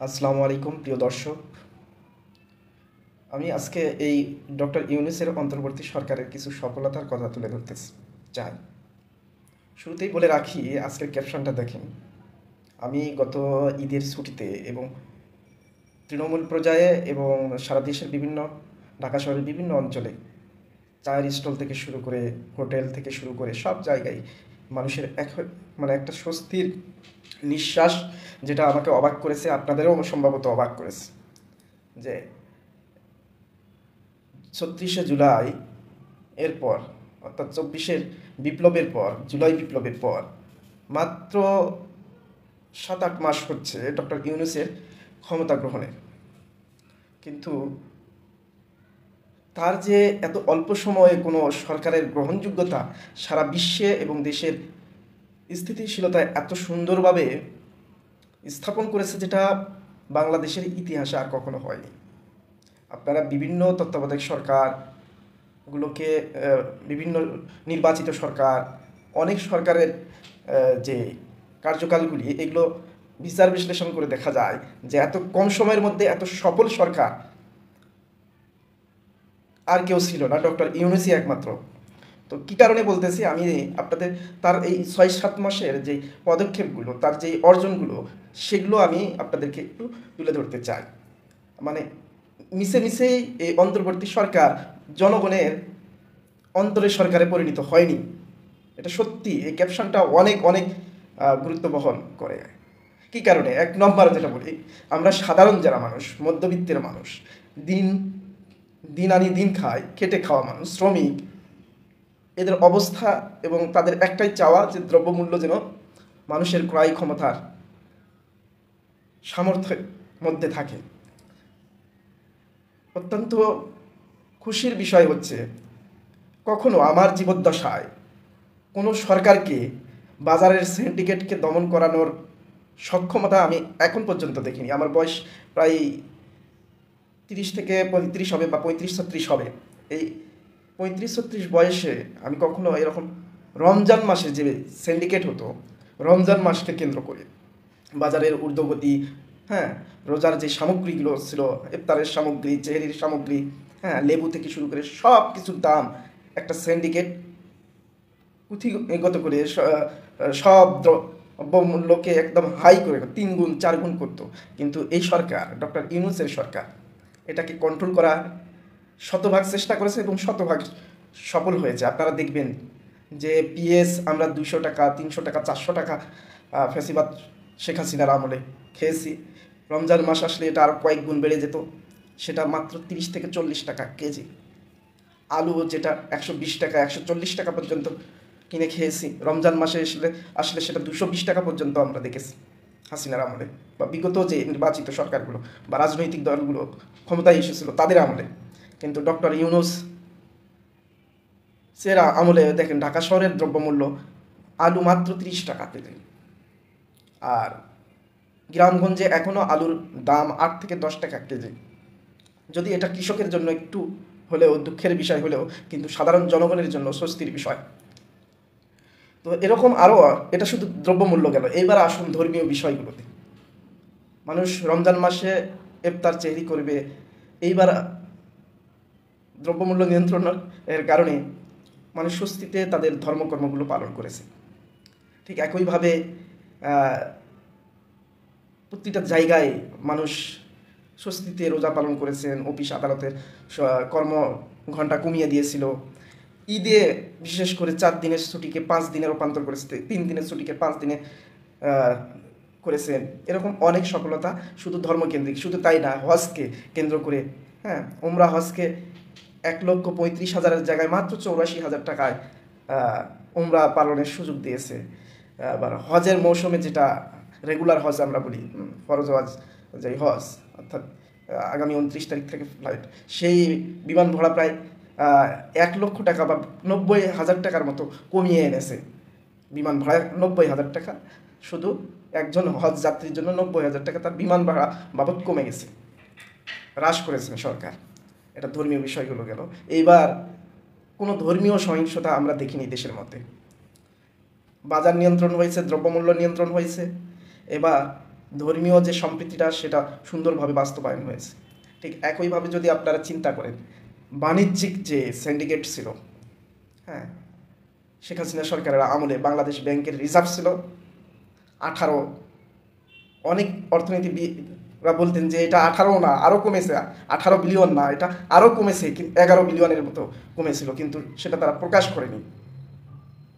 আসসালামু আলাইকুম প্রিয় দর্শক। আমি আজকে এই ডক্টর ইউনূসের অন্তর্বর্তী সরকারের কিছু সফলতার কথা তুলে ধরতে চাই। শুরুতেই বলে রাখি, আজকের ক্যাপশনটা দেখেন। আমি গত ঈদের ছুটিতে এবং তৃণমূল পর্যায়ে এবং সারা দেশের ঢাকা শহরের বিভিন্ন অঞ্চলে চায়ের স্টল থেকে শুরু করে হোটেল থেকে শুরু করে সব জায়গায় মানুষের একটা স্বস্তির নিঃশ্বাস, যেটা আমাকে অবাক করেছে, আপনাদেরও সম্ভবত অবাক করেছে, যে ৩৬শে জুলাই এরপর, অর্থাৎ ২৪-এর বিপ্লবের পর, জুলাই বিপ্লবের পর মাত্র ৭-৮ মাস হচ্ছে ডক্টর ইউনূসের ক্ষমতা গ্রহণের। কিন্তু তার যে এত অল্প সময়ে কোনো সরকারের গ্রহণযোগ্যতা সারা বিশ্বে এবং দেশের স্থিতিশীলতায় এত সুন্দরভাবে স্থাপন করেছে, যেটা বাংলাদেশের ইতিহাসে আর কখনো হয়নি। আপনারা বিভিন্ন তত্ত্বাবধায়ক সরকারগুলোকে, বিভিন্ন নির্বাচিত সরকার, অনেক সরকারের যে কার্যকালগুলি, এগুলো বিচার বিশ্লেষণ করে দেখা যায় যে এত কম সময়ের মধ্যে এত সফল সরকার আর কেউ ছিল না, ডক্টর ইউনূসই একমাত্র। তো কী কারণে বলতেছি আমি আপনাদের, তার এই ৬-৭ মাসের যে পদক্ষেপগুলো, তার যে অর্জনগুলো, সেগুলো আমি আপনাদেরকে একটু তুলে ধরতে চাই। মানে মিশেই এই অন্তর্বর্তী সরকার জনগণের অন্তরের সরকারে পরিণত হয়নি। এটা সত্যি, এই ক্যাপশনটা অনেক অনেক গুরুত্ব বহন করে। কী কারণে? এক নম্বর যেটা বলি, আমরা সাধারণ যারা মানুষ, মধ্যবিত্তের মানুষ, দিন দিন আনি দিন খায়, খেটে খাওয়া মানুষ, শ্রমিক, এদের অবস্থা এবং তাদের একটাই চাওয়া যে দ্রব্যমূল্য যেন মানুষের ক্রয় ক্ষমতার সামর্থ্যের মধ্যে থাকে। অত্যন্ত খুশির বিষয় হচ্ছে, কখনো আমার জীবদ্দশায় কোনো সরকারকে বাজারের সিন্ডিকেটকে দমন করানোর সক্ষমতা আমি এখন পর্যন্ত দেখিনি। আমার বয়স প্রায় ৩০ থেকে ৩৫ হবে, বা ৩৫-৩৬ হবে। এই ৩৫-৩৬ বয়সে আমি কখনো এরকম রমজান মাসে যে সিন্ডিকেট হতো, রমজান মাসকে কেন্দ্র করে বাজারের ঊর্ধ্বগতি, হ্যাঁ, রোজার যে সামগ্রীগুলো ছিল, ইফতারের সামগ্রী, চেহারির সামগ্রী, হ্যাঁ, লেবু থেকে শুরু করে সব কিছুর দাম একটা সিন্ডিকেট পুঁথিগত করে সব দ্রব্যমূল্যকে একদম হাই করে ৩ গুণ ৪ গুণ করতো। কিন্তু এই সরকার, ডক্টর ইউনূসের সরকার, এটাকে কন্ট্রোল করার শতভাগ চেষ্টা করেছে এবং শতভাগ সফল হয়েছে। আপনারা দেখবেন যে পিএস আমরা ২০০ টাকা, ৩০০ টাকা, ৪০০ টাকা ফ্যাসিবাদ শেখ হাসিনার আমলে খেয়েছি। রমজান মাস আসলে এটা আরও কয়েক গুণ বেড়ে যেত, সেটা মাত্র ৩০ থেকে ৪০ টাকা কেজি। আলু যেটা ১২০ টাকা, ১৪০ টাকা পর্যন্ত কিনে খেয়েছি, রমজান মাসে আসলে সেটা ২২০ টাকা পর্যন্ত আমরা দেখেছি হাসিনার আমলে, বা বিগত যে নির্বাচিত সরকারগুলো বা রাজনৈতিক দলগুলো ক্ষমতায় এসেছিল তাদের আমলে। কিন্তু ডক্টর ইউনূস সেরা আমলে দেখেন, ঢাকা শহরের দ্রব্যমূল্য আলু মাত্র ৩০ টাকা কেজি, আর গ্রামগঞ্জে এখনও আলুর দাম ৮ থেকে ১০ টাকা কেজি। যদি এটা কৃষকের জন্য একটু হলেও দুঃখের বিষয় হলেও, কিন্তু সাধারণ জনগণের জন্য স্বস্তির বিষয়। তো এরকম আরও, এটা শুধু দ্রব্যমূল্য গেল, এইবার আসুন ধর্মীয় বিষয়গুলোতে। মানুষ রমজান মাসে ইফতার চেহরি করবে, এইবার দ্রব্যমূল্য নিয়ন্ত্রণের কারণে মানুষ স্বস্তিতে তাদের ধর্মকর্মগুলো পালন করেছে। ঠিক একইভাবে প্রতিটা জায়গায় মানুষ স্বস্তিতে রোজা পালন করেছেন, অফিস আদালতের কর্ম ঘন্টা কমিয়ে দিয়েছিল, ঈদে বিশেষ করে ৪ দিনের ছুটিকে 5 দিনে রূপান্তর করেছে, 3 দিনের ছুটিকে 5 দিনে করেছেন। এরকম অনেক সফলতা, শুধু ধর্মকেন্দ্রিক, শুধু তাই না, হজকে কেন্দ্র করে, হ্যাঁ, উমরা হজকে ১,৩৫,০০০ জায়গায় মাত্র ৮৪,০০০ টাকায় উমরা পালনের সুযোগ দিয়েছে। আবার হজের মৌসুমে, যেটা রেগুলার হজ আমরা বলি, ফরজ হজ, যে হজ অর্থাৎ আগামী ২৯ তারিখ থেকে ফ্লাইট, সেই বিমান ভাড়া প্রায় ১,০০,০০০ টাকা বা ৯০,০০০ টাকার মতো কমিয়ে এনেছে। বিমান ভাড়া ৯০,০০০ টাকা, শুধু একজন হজ যাত্রীর জন্য ৯০,০০০ টাকা তার বিমান ভাড়া বাবদ কমে গেছে, হ্রাস করেছেন সরকার। এটা ধর্মীয় বিষয়গুলো গেল। এইবার কোনো ধর্মীয় সহিংসতা আমরা দেখিনি দেশের মধ্যে। বাজার নিয়ন্ত্রণ হয়েছে, দ্রব্যমূল্য নিয়ন্ত্রণ হয়েছে। এবার ধর্মীয় যে সম্প্রীতিটা সেটা সুন্দরভাবে বাস্তবায়ন হয়েছে। ঠিক একইভাবে যদি আপনারা চিন্তা করেন, বাণিজ্যিক যে সিন্ডিকেট ছিল, হ্যাঁ, শেখ হাসিনা সরকারের আমলে বাংলাদেশ ব্যাংকের রিজার্ভ ছিল 18, অনেক অর্থনীতিবিদরা বলতেন যে এটা 18 না, আরও কমেছে, 18 বিলিয়ন না, এটা আরও কমেছে, 11 বিলিয়নের মতো কমেছিল, কিন্তু সেটা তারা প্রকাশ করেনি।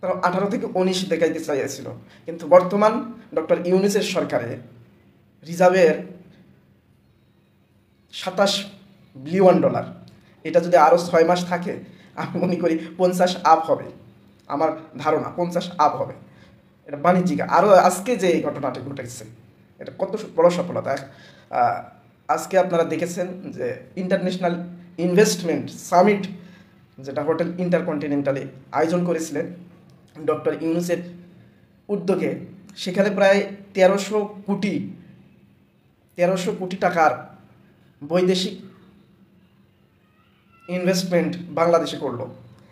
তারা 18 থেকে 19 দেখাইতে চাইছিল। কিন্তু বর্তমান ডক্টর ইউনূসের সরকারে রিজার্ভের 27 বিলিয়ন ডলার। এটা যদি আরও 6 মাস থাকে, আমি মনে করি 50 আপ হবে, আমার ধারণা 50 আপ হবে। এটা বাণিজ্যিক। আরও আজকে যে এই ঘটনাটি ঘটেছে, এটা কত বড় সফলতা। আজকে আপনারা দেখেছেন যে ইন্টারন্যাশনাল ইনভেস্টমেন্ট সামিট, যেটা হোটেল ইন্টারকন্টিনেন্টালে আয়োজন করেছিলেন ডক্টর ইউনূসের উদ্যোগে, সেখানে প্রায় 13শো কোটি টাকার বৈদেশিক ইনভেস্টমেন্ট বাংলাদেশে করলো।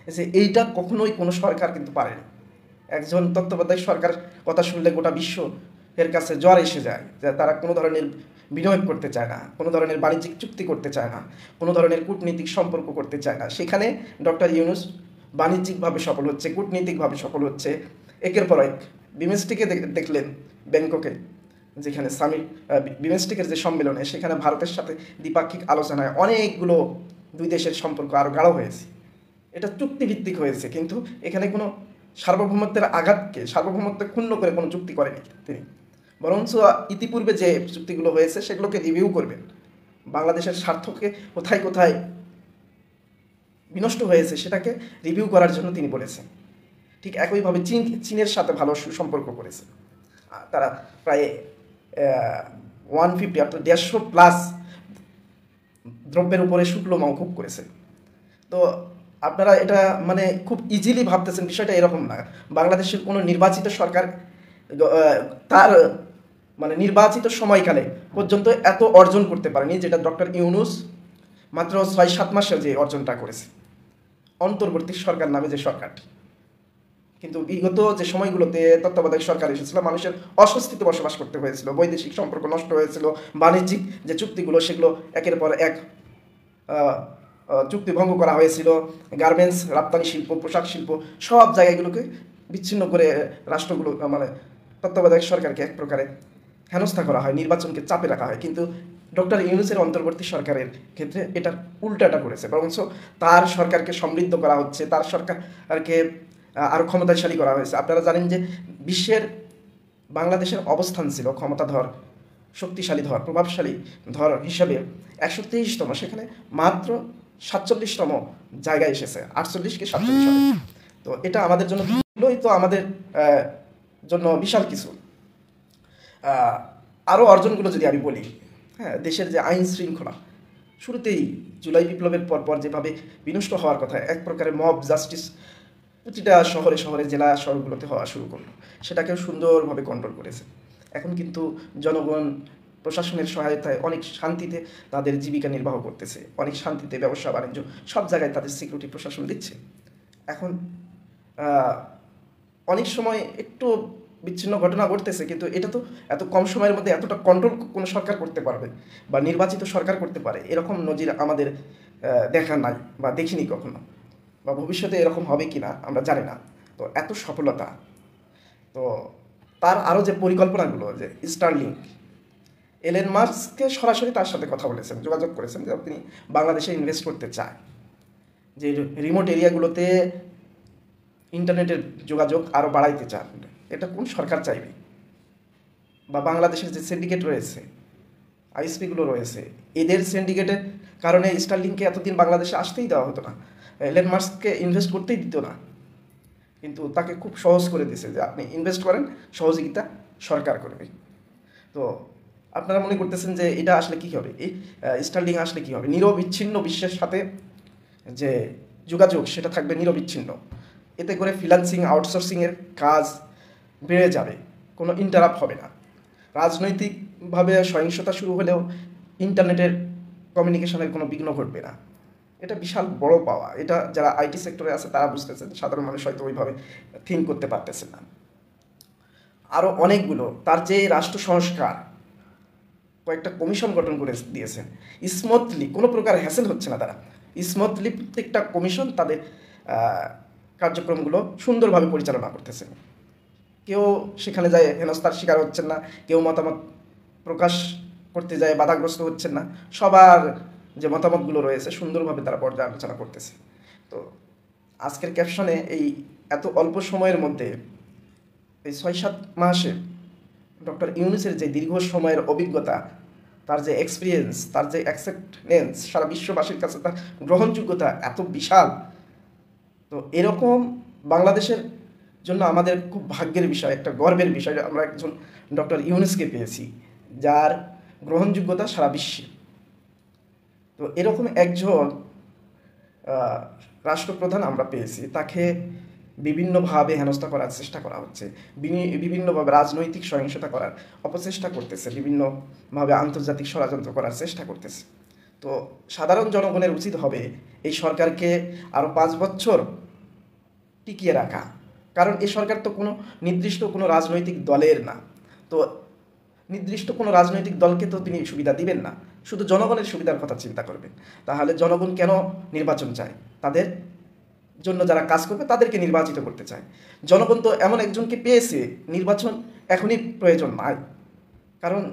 যে এইটা কখনোই কোনো সরকার কিন্তু পারেনি। একজন তত্ত্বাবধায়ক সরকার কথা শুনলে গোটা বিশ্ব এর কাছে জ্বর এসে যায়, যে তারা কোনো ধরনের বিনিয়োগ করতে চায় না, কোনো ধরনের বাণিজ্যিক চুক্তি করতে চায় না, কোনো ধরনের কূটনীতিক সম্পর্ক করতে চায় না। সেখানে ডক্টর ইউনূস বাণিজ্যিকভাবে সফল হচ্ছে, কূটনীতিকভাবে সফল হচ্ছে, একের পর এক। বিমস্টেকে দেখলেন ব্যাংককে, যেখানে বিমস্টেকের যে সম্মেলনে, সেখানে ভারতের সাথে দ্বিপাক্ষিক আলোচনায় অনেকগুলো দুই দেশের সম্পর্ক আরও গাঢ় হয়েছে। এটা চুক্তিভিত্তিক হয়েছে, কিন্তু এখানে কোনো সার্বভৌমত্বের আঘাতকে, সার্বভৌমত্ব ক্ষুণ্ণ করে কোনো চুক্তি করেনি তিনি। বরঞ্চ ইতিপূর্বে যে চুক্তিগুলো হয়েছে সেগুলোকে রিভিউ করবেন, বাংলাদেশের স্বার্থকে কোথায় কোথায় বিনষ্ট হয়েছে সেটাকে রিভিউ করার জন্য তিনি বলেছেন। ঠিক একইভাবে চীনের সাথে ভালো সুসম্পর্ক করেছে। তারা প্রায় 150 অর্থাৎ 150+ দ্রব্যের উপরে শুল্ক মওকুফ করেছে। তো আপনারা এটা মানে খুব ইজিলি ভাবতেছেন, বিষয়টা এরকম না। বাংলাদেশের কোনো নির্বাচিত সরকার তার মানে নির্বাচিত সময়কালে পর্যন্ত এত অর্জন করতে পারেনি, যেটা ডক্টর ইউনূস মাত্র 6-7 মাসে যে অর্জনটা করেছে, অন্তর্বর্তী সরকার নামে যে সরকারটি। কিন্তু বিগত যে সময়গুলোতে তত্ত্বাবধায়ক সরকার এসেছিল, মানুষের অস্বস্তিতে বসবাস করতে হয়েছিল, বৈদেশিক সম্পর্ক নষ্ট হয়েছিল, বাণিজ্যিক যে চুক্তিগুলো সেগুলো একের পর এক চুক্তি ভঙ্গ করা হয়েছিল, গার্মেন্টস, রপ্তানি শিল্প, পোশাক শিল্প, সব জায়গাগুলোকে বিচ্ছিন্ন করে রাষ্ট্রগুলো মানে তত্ত্বাবধায়ক সরকারকে এক প্রকারে হেনস্থা করা হয়, নির্বাচনকে চাপে রাখা হয়। কিন্তু ডক্টর ইউনূসের অন্তর্বর্তী সরকারের ক্ষেত্রে এটার উল্টাটা করেছে, বরঞ্চ তার সরকারকে সমৃদ্ধ করা হচ্ছে, তার সরকারকে আরও ক্ষমতাশালী করা হয়েছে। আপনারা জানেন যে বিশ্বের বাংলাদেশের অবস্থান ছিল ক্ষমতাধর, শক্তিশালী ধর, প্রভাবশালী ধর হিসাবে 123তম, সেখানে মাত্র 47তম জায়গায় এসেছে, 48 কি 47 সালে। তো এটা আমাদের জন্য তো আমাদের জন্য বিশাল কিছু। আরও অর্জনগুলো যদি আমি বলি, হ্যাঁ, দেশের যে আইন শৃঙ্খলা, শুরুতেই জুলাই বিপ্লবের পর যেভাবে বিনষ্ট হওয়ার কথা, এক প্রকারের মব জাস্টিস প্রতিটা শহরে শহরে, জেলা শহরগুলোতে হওয়া শুরু করলো, সেটাকেও সুন্দরভাবে কন্ট্রোল করেছে। এখন কিন্তু জনগণ প্রশাসনের সহায়তায় অনেক শান্তিতে তাদের জীবিকা নির্বাহ করতেছে, অনেক শান্তিতে ব্যবসা বাণিজ্য সব জায়গায় তাদের সিকিউরিটি প্রশাসন দিচ্ছে। এখন অনেক সময় একটু বিচ্ছিন্ন ঘটনা ঘটতেছে, কিন্তু এটা তো এত কম সময়ের মধ্যে এতটা কন্ট্রোল কোনো সরকার করতে পারবে বা নির্বাচিত সরকার করতে পারে, এরকম নজির আমাদের দেখা নাই বা দেখিনি কখনো, বা ভবিষ্যতে এরকম হবে কি না আমরা জানি না। তো এত সফলতা, তো তার আরও যে পরিকল্পনাগুলো, যে স্টারলিংক, এলন মাস্ককে সরাসরি তার সাথে কথা বলেছেন, যোগাযোগ করেছেন যে তিনি বাংলাদেশে ইনভেস্ট করতে চায়, যে রিমোট এরিয়াগুলোতে ইন্টারনেটের যোগাযোগ আরও বাড়াইতে চান। এটা কোন সরকার চাইবে? বা বাংলাদেশের যে সিন্ডিকেট রয়েছে, আইএসপিগুলো রয়েছে, এদের সিন্ডিকেটের কারণে স্টারলিংকে এতদিন বাংলাদেশে আসতেই দেওয়া হতো না, এলন মাস্ককে ইনভেস্ট করতেই দিত না, কিন্তু তাকে খুব সহজ করে দিয়েছে যে আপনি ইনভেস্ট করেন, সহযোগিতা সরকার করবে। তো আপনারা মনে করতেছেন যে এটা আসলে কী হবে, এই স্টারলিং আসলে কী হবে? নিরবিচ্ছিন্ন বিশ্বের সাথে যে যোগাযোগ সেটা থাকবে নিরবিচ্ছিন্ন। এতে করে ফ্রিল্যান্সিং, আউটসোর্সিংয়ের কাজ বেড়ে যাবে, কোনো ইন্টারাপ্ট হবে না। রাজনৈতিকভাবে সহিংসতা শুরু হলেও ইন্টারনেটের কমিউনিকেশনের কোনো বিঘ্ন ঘটবে না। এটা বিশাল বড় পাওয়া। এটা যারা আইটি সেক্টরে আছে তারা বুঝতেছেন, সাধারণ মানুষ হয়তো ওইভাবে থিঙ্ক করতে পারতেছেন না। আরও অনেকগুলো তার যে রাষ্ট্র সংস্কার, কয়েকটা কমিশন গঠন করে দিয়েছেন। স্মুথলি, কোনো প্রকার হ্যাসেল হচ্ছে না, তারা স্মুথলি প্রত্যেকটা কমিশন তাদের কার্যক্রমগুলো সুন্দরভাবে পরিচালনা করতেছেন। কেউ সেখানে যায় হেনস্থার শিকার হচ্ছেন না, কেউ মতামত প্রকাশ করতে যায় বাধাগ্রস্ত হচ্ছেন না, সবার যে মতামতগুলো রয়েছে সুন্দরভাবে তারা পর্যালোচনা করতেছে। তো আজকের ক্যাপশনে এই এত অল্প সময়ের মধ্যে, এই 6-7 মাসে ডক্টর ইউনূসের যে দীর্ঘ সময়ের অভিজ্ঞতা, তার যে এক্সপিরিয়েন্স, তার যে অ্যাকসেপ্টেন্স, সারা বিশ্ববাসীর কাছে তার গ্রহণযোগ্যতা এত বিশাল। তো এরকম বাংলাদেশের জন্য আমাদের খুব ভাগ্যের বিষয়, একটা গর্বের বিষয়, আমরা একজন ডক্টর ইউনূসকে পেয়েছি যার গ্রহণযোগ্যতা সারা বিশ্বে। তো এরকম একজন রাষ্ট্রপ্রধান আমরা পেয়েছি, তাকে বিভিন্নভাবে হেনস্থা করার চেষ্টা করা হচ্ছে, বিভিন্নভাবে রাজনৈতিক সহিংসতা করার অপচেষ্টা করতেছে, বিভিন্নভাবে আন্তর্জাতিক ষড়যন্ত্র করার চেষ্টা করতেছে। তো সাধারণ জনগণের উচিত হবে এই সরকারকে আরও 5 বছর টিকিয়ে রাখা, কারণ এই সরকার তো কোনো নির্দিষ্ট কোনো রাজনৈতিক দলের না। তো নির্দিষ্ট কোনো রাজনৈতিক দলকে তো তিনি সুবিধা দিবেন না, শুধু জনগণের সুবিধার কথা চিন্তা করবেন। তাহলে জনগণ কেন নির্বাচন চায়? তাদের জন্য যারা কাজ করবে তাদেরকে নির্বাচিত করতে চায়। জনগণ তো এমন একজনকে পেয়েছে, নির্বাচন এখনই প্রয়োজন নাই, কারণ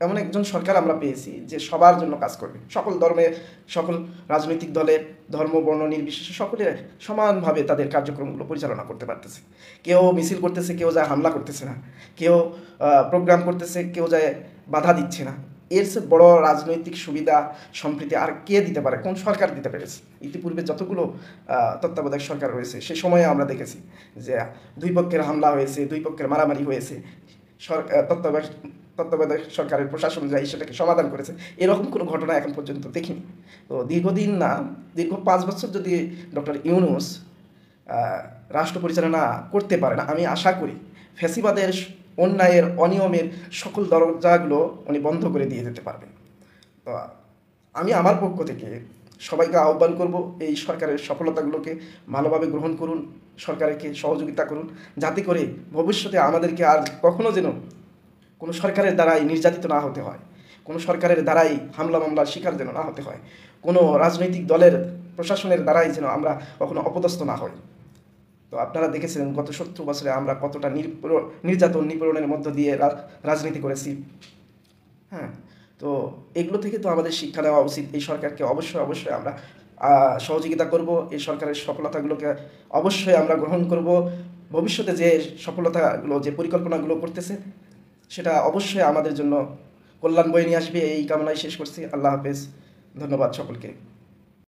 এমন একজন সরকার আমরা পেয়েছি যে সবার জন্য কাজ করবে, সকল ধর্মে, সকল রাজনৈতিক দলের ধর্ম বর্ণ নির্বিশেষে সকলে সমানভাবে তাদের কার্যক্রমগুলো পরিচালনা করতে পারতেছে। কেউ মিছিল করতেছে, কেউ যায় হামলা করতেছে না, কেউ প্রোগ্রাম করতেছে, কেউ যায় বাধা দিচ্ছে না। এর চেয়ে বড় রাজনৈতিক সুবিধা সম্প্রীতি আর কে দিতে পারে? কোন সরকার দিতে পেরেছে? ইতিপূর্বে যতগুলো তত্ত্বাবধায়ক সরকার রয়েছে সে সময়ে আমরা দেখেছি যে 2 পক্ষের হামলা হয়েছে, 2 পক্ষের মারামারি হয়েছে, তত্ত্বাবধায়ক সরকারের প্রশাসন যাই সেটাকে সমাধান করেছে। এরকম কোনো ঘটনা এখন পর্যন্ত দেখিনি। তো দীর্ঘদিন না, দীর্ঘ 5 বছর যদি ডক্টর ইউনূস রাষ্ট্র পরিচালনা করতে পারে না, আমি আশা করি ফ্যাসিবাদের, অন্যায়ের, অনিয়মের সকল দরজাগুলো উনি বন্ধ করে দিয়ে যেতে পারবেন। তো আমি আমার পক্ষ থেকে সবাইকে আহ্বান করব, এই সরকারের সফলতাগুলোকে ভালোভাবে গ্রহণ করুন, সরকারকে সহযোগিতা করুন, যাতে করে ভবিষ্যতে আমাদেরকে আর কখনো যেন কোনো সরকারের দ্বারাই নির্যাতিত না হতে হয়, কোনো সরকারের দ্বারাই হামলা মামলার শিকার যেন না হতে হয়, কোনো রাজনৈতিক দলের, প্রশাসনের দ্বারাই যেন আমরা কখনো অপদস্থ না হই। তো আপনারা দেখেছিলেন গত 70 বছরে আমরা কতটা নির্যাতন, নিপীড়নের মধ্য দিয়ে রাজনীতি করেছি। হ্যাঁ, তো এগুলো থেকে তো আমাদের শিক্ষা নেওয়া উচিত। এই সরকারকে অবশ্যই আমরা সহযোগিতা করব, এই সরকারের সফলতাগুলোকে অবশ্যই আমরা গ্রহণ করব। ভবিষ্যতে যে সফলতাগুলো, যে পরিকল্পনাগুলো করতেছে সেটা অবশ্যই আমাদের জন্য কল্যাণ বয়ে নিয়ে আসবে, এই কামনায় শেষ করছি। আল্লাহ হাফেজ, ধন্যবাদ সকলকে।